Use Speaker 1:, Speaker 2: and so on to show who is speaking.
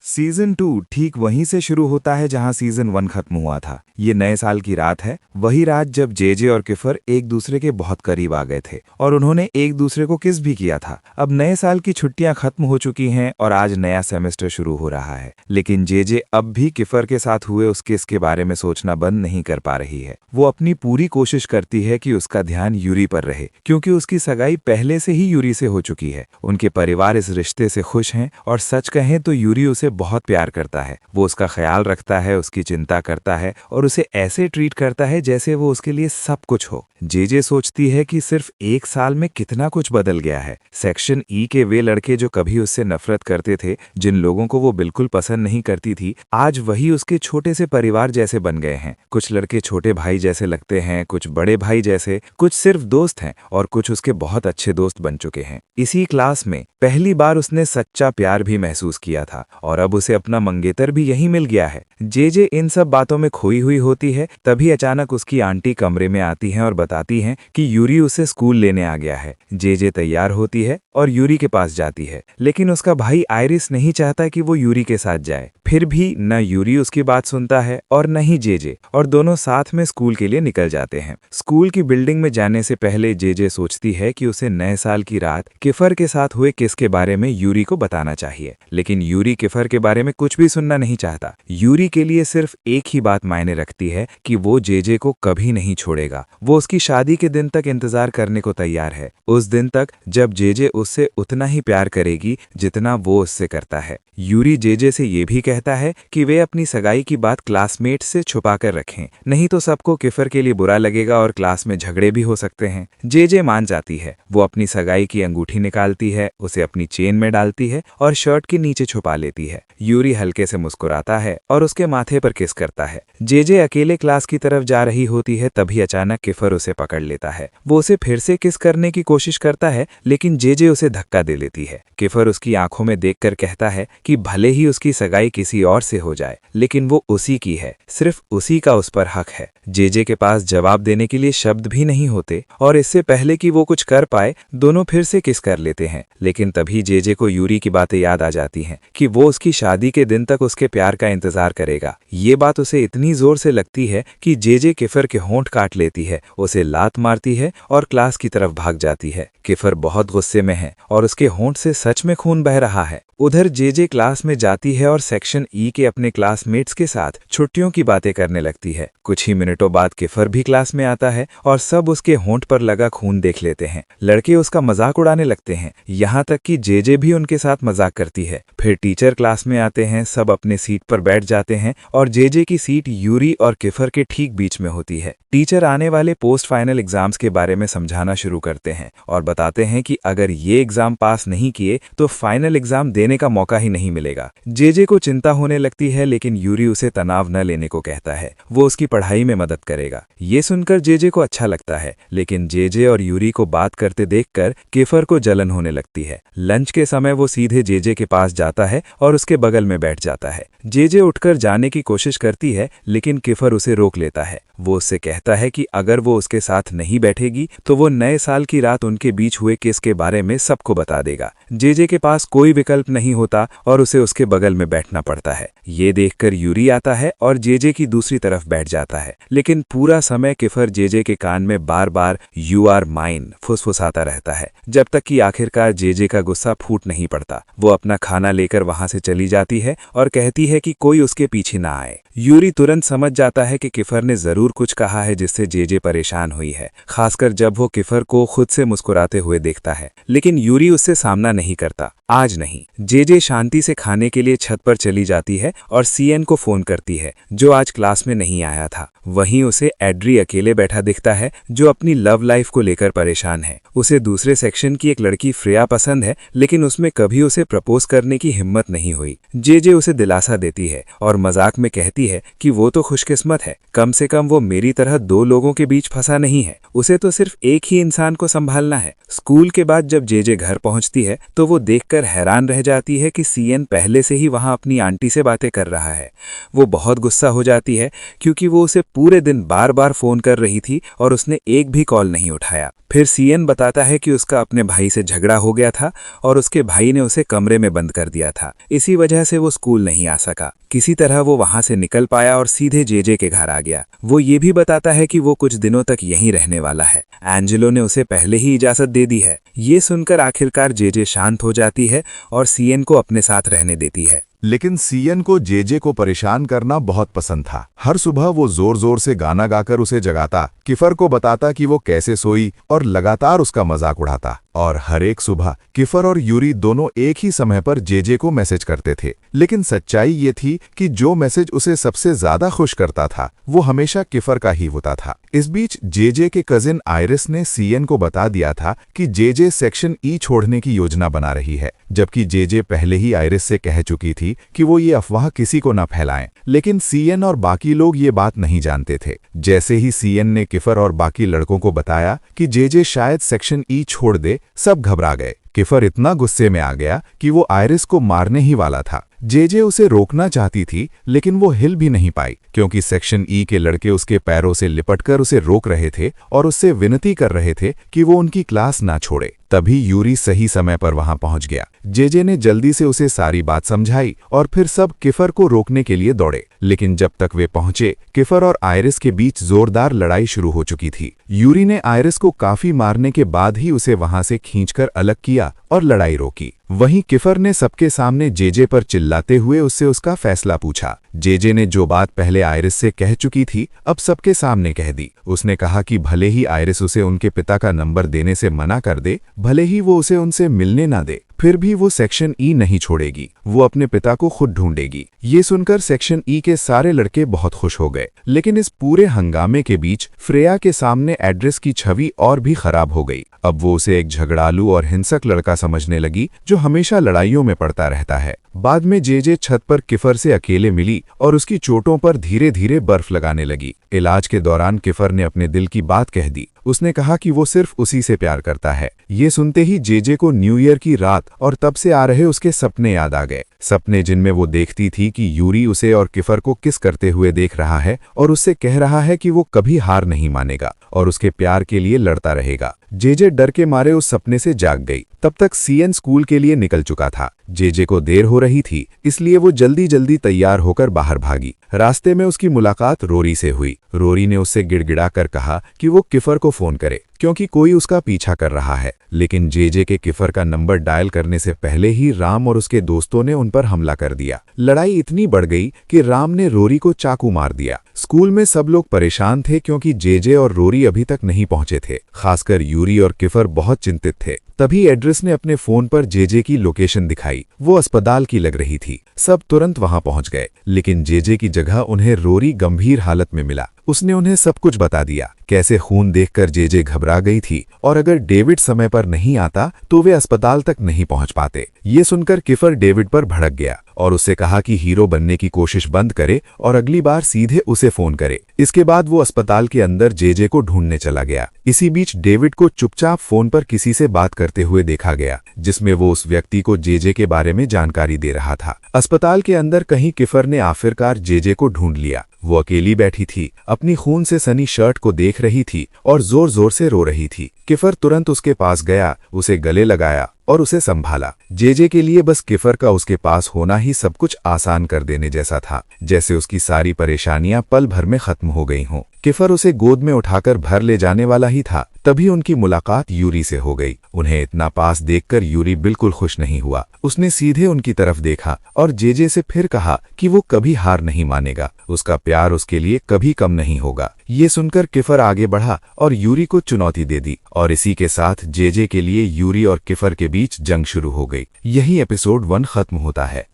Speaker 1: Season 2 ठीक वहीं से शुरू होता है जहां सीजन 1 खत्म हुआ था। ये नए साल की रात है, वही रात जब जेजे और किफर एक दूसरे के बहुत करीब आ गए थे और उन्होंने एक दूसरे को किस भी किया था। अब नए साल की छुट्टियां खत्म हो चुकी हैं और आज नया सेमेस्टर शुरू हो रहा है, लेकिन जेजे अब भी किफर के साथ हुए उस किस के बारे में सोचना बंद नहीं कर पा रही है। वो अपनी पूरी कोशिश करती है कि उसका ध्यान यूरी पर रहे, क्योंकि उसकी सगाई पहले से ही यूरी से हो चुकी है। उनके परिवार इस रिश्ते से खुश हैं और सच कहें तो यूरी उसे बहुत प्यार करता है। वो उसका ख्याल रखता है, उसकी चिंता करता है और उसे ऐसे ट्रीट करता है जैसे वो उसके लिए सब कुछ हो। जेजे सोचती है कि सिर्फ एक साल में कितना कुछ बदल गया है। सेक्शन ई के वे लड़के जो कभी उससे नफरत करते थे, जिन लोगों को वो बिल्कुल पसंद नहीं करती थी, आज वही उसके छोटे से परिवार जैसे बन गए हैं। कुछ लड़के छोटे भाई जैसे लगते हैं, कुछ बड़े भाई जैसे, कुछ सिर्फ दोस्त हैं और कुछ उसके बहुत अच्छे दोस्त बन चुके हैं। इसी क्लास में पहली बार उसने सच्चा प्यार भी महसूस किया था और अब उसे अपना मंगेतर भी यही मिल गया है। जेजे इन सब बातों में खोई हुई होती है, तभी अचानक उसकी आंटी कमरे में आती हैं और बताती हैं कि यूरी उसे स्कूल लेने आ गया है। जेजे तैयार होती है और यूरी के पास जाती है, लेकिन उसका भाई आयरिस नहीं चाहता कि वो यूरी के साथ जाए। फिर भी न यूरी उसकी बात सुनता है और न ही जेजे, और दोनों साथ में स्कूल के लिए निकल जाते हैं। स्कूल की बिल्डिंग में जाने से पहले जेजे सोचती है कि उसे नए साल की रात किफर के साथ हुए किस के बारे में यूरी को बताना चाहिए, लेकिन यूरी किफर के बारे में कुछ भी सुनना नहीं चाहता। यूरी के लिए सिर्फ एक ही बात मायने रखती है कि वो जेजे को कभी नहीं छोड़ेगा। वो उसकी शादी के दिन तक इंतजार करने को तैयार है, उस दिन तक जब जेजे उससे उतना ही प्यार करेगी जितना वो उससे करता है। यूरी जेजे से ये भी कहता है कि वे अपनी सगाई की बात क्लासमेट से छुपा कर रखें, नहीं तो सबको किफर के लिए बुरा लगेगा और क्लास में झगड़े भी हो सकते हैं। जेजे मान जाती है। वो अपनी सगाई की अंगूठी निकालती है, उसे अपनी चेन में डालती है और शर्ट के नीचे छुपा लेती है। यूरी हल्के से मुस्कुराता है और उसके माथे पर किस करता है। जेजे अकेले क्लास की तरफ जा रही होती है, तभी अचानक किफर उसे पकड़ लेता है। वो उसे फिर से किस करने की कोशिश करता है, लेकिन जेजे उसे धक्का दे लेती है। किफर उसकी आंखों में देखकर कहता है कि भले ही उसकी सगाई किसी और से हो जाए, लेकिन वो उसी की है, सिर्फ उसी का उस पर हक है। जेजे के पास जवाब देने के लिए शब्द भी नहीं होते और इससे पहले कि वो कुछ कर पाए, दोनों फिर से किस कर लेते हैं। लेकिन तभी जेजे को यूरी की बातें याद आ जाती हैं कि वो उसकी शादी के दिन तक उसके प्यार का इंतजार करेगा। ये बात उसे इतनी जोर से लगती है कि जेजे किफर के होंठ काट लेती है, उसे लात मारती है और क्लास की तरफ भाग जाती है। किफर बहुत गुस्से में है और उसके होंठ से सच में खून बह रहा है। उधर जेजे क्लास में जाती है और सेक्शन ई के अपने क्लासमेट्स के साथ छुट्टियों की बातें करने लगती है। कुछ ही मिनटों बाद किफर भी क्लास में आता है और सब उसके होंठ पर लगा खून देख लेते हैं। लड़के उसका मजाक उड़ाने लगते हैं, यहाँ तक कि जेजे भी उनके साथ मजाक करती है। फिर टीचर क्लास में आते हैं, सब अपने सीट पर बैठ जाते हैं और जेजे की सीट यूरी और किफर के ठीक बीच में होती है। टीचर आने वाले पोस्ट फाइनल एग्जाम्स के बारे में समझाना शुरू करते हैं और बताते हैं कि अगर ये एग्जाम पास नहीं किए तो फाइनल एग्जाम देने का मौका ही नहीं मिलेगा। जेजे को चिंता होने लगती है, लेकिन यूरी उसे तनाव न लेने को कहता है, वो उसकी पढ़ाई में मदद करेगा। ये सुनकर जेजे को अच्छा लगता है, लेकिन जेजे और यूरी को बात करते देखकर किफर को जलन होने लगती है। लंच के समय वो सीधे जेजे के पास जाता है और उसके बगल में बैठ जाता है। जेजे उठकर जाने की कोशिश करती है, लेकिन किफर उसे रोक लेता है। वो उससे कहता है कि अगर वो उसके साथ नहीं बैठेगी तो वो नए साल की रात उनके बीच हुए किस के बारे में सबको बता देगा। जेजे के पास कोई विकल्प नहीं होता और उसे उसके बगल में बैठना पड़ता है। ये देखकर यूरी आता है और जेजे की दूसरी तरफ बैठ जाता है, लेकिन पूरा समय किफर जेजे के कान में बार बार "यू आर माइन" फुसफुसाता रहता है, जब तक कि आखिरकार जेजे का गुस्सा फूट नहीं पड़ता। वो अपना खाना लेकर वहां से चली जाती है और कहती है कि कोई उसके पीछे ना आए। यूरी तुरंत समझ जाता है कि किफर ने जरूर कुछ कहा है जिससे जेजे परेशान हुई है, खासकर जब वो किफर को खुद से मुस्कुराते हुए देखता है। लेकिन यूरी उससे सामना नहीं करता, आज नहीं। जेजे शांति से खाने के लिए छत पर चली जाती है और सीएन को फोन करती है, जो आज क्लास में नहीं आया था। वहीं उसे एड्री अकेले बैठा दिखता है, जो अपनी लव लाइफ को लेकर परेशान है। उसे दूसरे सेक्शन की एक लड़की फ्रेया पसंद है, लेकिन उसमें कभी उसे प्रपोज करने की हिम्मत नहीं हुई। जेजे उसे दिलासा देती है और मजाक में कहती है कि वो तो खुशकिस्मत है, कम से कम वो मेरी तरह दो लोगों के बीच फंसा नहीं है, उसे तो सिर्फ एक ही इंसान को संभालना है। स्कूल के बाद जब जेजे घर पहुंचती है तो वो देखकर देखकर हैरान रह जाती है कि सीएन पहले से ही वहां अपनी आंटी से बातें कर रहा है। वो बहुत गुस्सा हो जाती है क्योंकि वो उसे पूरे दिन बार बार फोन कर रही थी और उसने एक भी कॉल नहीं उठाया। फिर सीएन बताता है कि उसका अपने भाई से झगड़ा हो गया था और उसके भाई ने उसे कमरे में बंद कर दिया था। इसी वजह से वो स्कूल नहीं आ सका। किसी तरह वो वहां से निकल पाया और सीधे जेजे के घर आ गया। वो ये भी बताता है कि वो कुछ दिनों तक यहीं रहने वाला है। एंजेलो ने उसे पहले ही इजाजत दे दी है। ये सुनकर आखिरकार जेजे शांत हो जाती है और सीएन को अपने साथ रहने देती है।
Speaker 2: लेकिन सीएन को जेजे को परेशान करना बहुत पसंद था। हर सुबह वो जोर जोर से गाना गाकर उसे जगाता, किफर को बताता कि वो कैसे सोई और लगातार उसका मजाक उड़ाता। और हर एक सुबह किफर और यूरी दोनों एक ही समय पर जेजे को मैसेज करते थे। लेकिन सच्चाई ये थी कि जो मैसेज उसे सबसे ज्यादा खुश करता था वो हमेशा किफर का ही होता था। इस बीच जेजे के कजिन आयरिस ने सीएन को बता दिया था कि जेजे सेक्शन ई छोड़ने की योजना बना रही है, जबकि जेजे पहले ही आयरिस से कह चुकी थी कि वो ये अफवाह किसी को न फैलाएं। लेकिन सीएन और बाकी लोग ये बात नहीं जानते थे। जैसे ही सीएन ने किफर और बाकी लड़कों को बताया कि जेजे शायद सेक्शन ई छोड़ दे, सब घबरा गए। किफर इतना गुस्से में आ गया कि वो आयरिस को मारने ही वाला था। जेजे उसे रोकना चाहती थी, लेकिन वो हिल भी नहीं पाई क्योंकि सेक्शन ई के लड़के उसके पैरों से लिपटकर उसे रोक रहे थे और उससे विनती कर रहे थे कि वो उनकी क्लास ना छोड़े। तभी यूरी सही समय पर वहां पहुंच गया। जेजे ने जल्दी से उसे सारी बात समझाई और फिर सब किफर को रोकने के लिए दौड़े। लेकिन जब तक वे पहुंचे, किफर और आयरिस के बीच जोरदार लड़ाई शुरू हो चुकी थी। यूरी ने आयरिस को काफी मारने के बाद ही उसे वहां से खींचकर अलग किया और लड़ाई रोकी। वहीं किफर ने सबके सामने जेजे पर चिल्लाते हुए उससे उसका फैसला पूछा। जेजे ने जो बात पहले आयरिस से कह चुकी थी, अब सबके सामने कह दी। उसने कहा कि भले ही आयरिस उसे उनके पिता का नंबर देने से मना कर दे, भले ही वो उसे उनसे मिलने ना दे, फिर भी वो सेक्शन ई नहीं छोड़ेगी। वो अपने पिता को खुद ढूंढेगी। ये सुनकर सेक्शन ई के सारे लड़के बहुत खुश हो गए। लेकिन इस पूरे हंगामे के बीच फ्रेया के सामने एड्रेस की छवि और भी खराब हो गई। अब वो उसे एक झगड़ालू और हिंसक लड़का समझने लगी जो हमेशा लड़ाइयों में पड़ता रहता है। बाद में जेजे छत पर किफर से अकेले मिली और उसकी चोटों पर धीरे धीरे बर्फ लगाने लगी। इलाज के दौरान किफर ने अपने दिल की बात कह दी। उसने कहा कि वो सिर्फ उसी से प्यार करता है। ये सुनते ही जेजे को न्यू ईयर की रात और तब से आ रहे उसके सपने याद आ गए। सपने जिनमें वो देखती थी कि यूरी उसे और किफर को किस करते हुए देख रहा है और उससे कह रहा है कि वो कभी हार नहीं मानेगा और उसके प्यार के लिए लड़ता रहेगा। जेजे डर के मारे उस सपने से जाग गई। तब तक सीएन स्कूल के लिए निकल चुका था। जेजे को देर हो रही थी, इसलिए वो जल्दी जल्दी तैयार होकर बाहर भागी। रास्ते में उसकी मुलाकात रोरी से हुई। रोरी ने उससे गिड़गिड़ा कर कहा कि वो किफर को फोन करे क्योंकि कोई उसका पीछा कर रहा है। लेकिन जेजे के किफर का नंबर डायल करने से पहले ही राम और उसके दोस्तों ने उन पर हमला कर दिया। लड़ाई इतनी बढ़ गई कि राम ने रोरी को चाकू मार दिया। स्कूल में सब लोग परेशान थे क्योंकि जेजे और रोरी अभी तक नहीं पहुंचे थे। खासकर यूरी और किफर बहुत चिंतित थे। तभी एड्रेस ने अपने फोन पर जेजे की लोकेशन दिखाई। वो अस्पताल की लग रही थी। सब तुरंत वहां पहुंच गए, लेकिन जेजे की जगह उन्हें रोरी गंभीर हालत में मिला। उसने उन्हें सब कुछ बता दिया, कैसे खून देखकर जेजे घबरा गई थी और अगर डेविड समय पर नहीं आता तो वे अस्पताल तक नहीं पहुंच पाते। ये सुनकर किफर डेविड पर भड़क गया और उससे कहा कि हीरो बनने की कोशिश बंद करे और अगली बार सीधे उसे फोन करे। इसके बाद वो अस्पताल के अंदर जेजे को ढूंढने चला गया। इसी बीच डेविड को चुपचाप फोन पर किसी से बात करते हुए देखा गया, जिसमें वो उस व्यक्ति को जेजे के बारे में जानकारी दे रहा था। अस्पताल के अंदर कहीं किफर ने आखिरकार जेजे को ढूंढ लिया। वो अकेली बैठी थी, अपनी खून से सनी शर्ट को देख रही थी और जोर जोर से रो रही थी। किफर तुरंत उसके पास गया, उसे गले लगाया और उसे संभाला। जेजे के लिए बस किफर का उसके पास होना ही सब कुछ आसान कर देने जैसा था, जैसे उसकी सारी परेशानियां पल भर में खत्म हो गई हों। किफर उसे गोद में उठाकर भर ले जाने वाला ही था, तभी उनकी मुलाकात यूरी से हो गई। उन्हें इतना पास देखकर यूरी बिल्कुल खुश नहीं हुआ। उसने सीधे उनकी तरफ देखा और जेजे से फिर कहा कि वो कभी हार नहीं मानेगा, उसका प्यार उसके लिए कभी कम नहीं होगा। ये सुनकर किफर आगे बढ़ा और यूरी को चुनौती दे दी और इसी के साथ जेजे के लिए यूरी और किफर के बीच जंग शुरू हो गई। यही एपिसोड 1 खत्म होता है।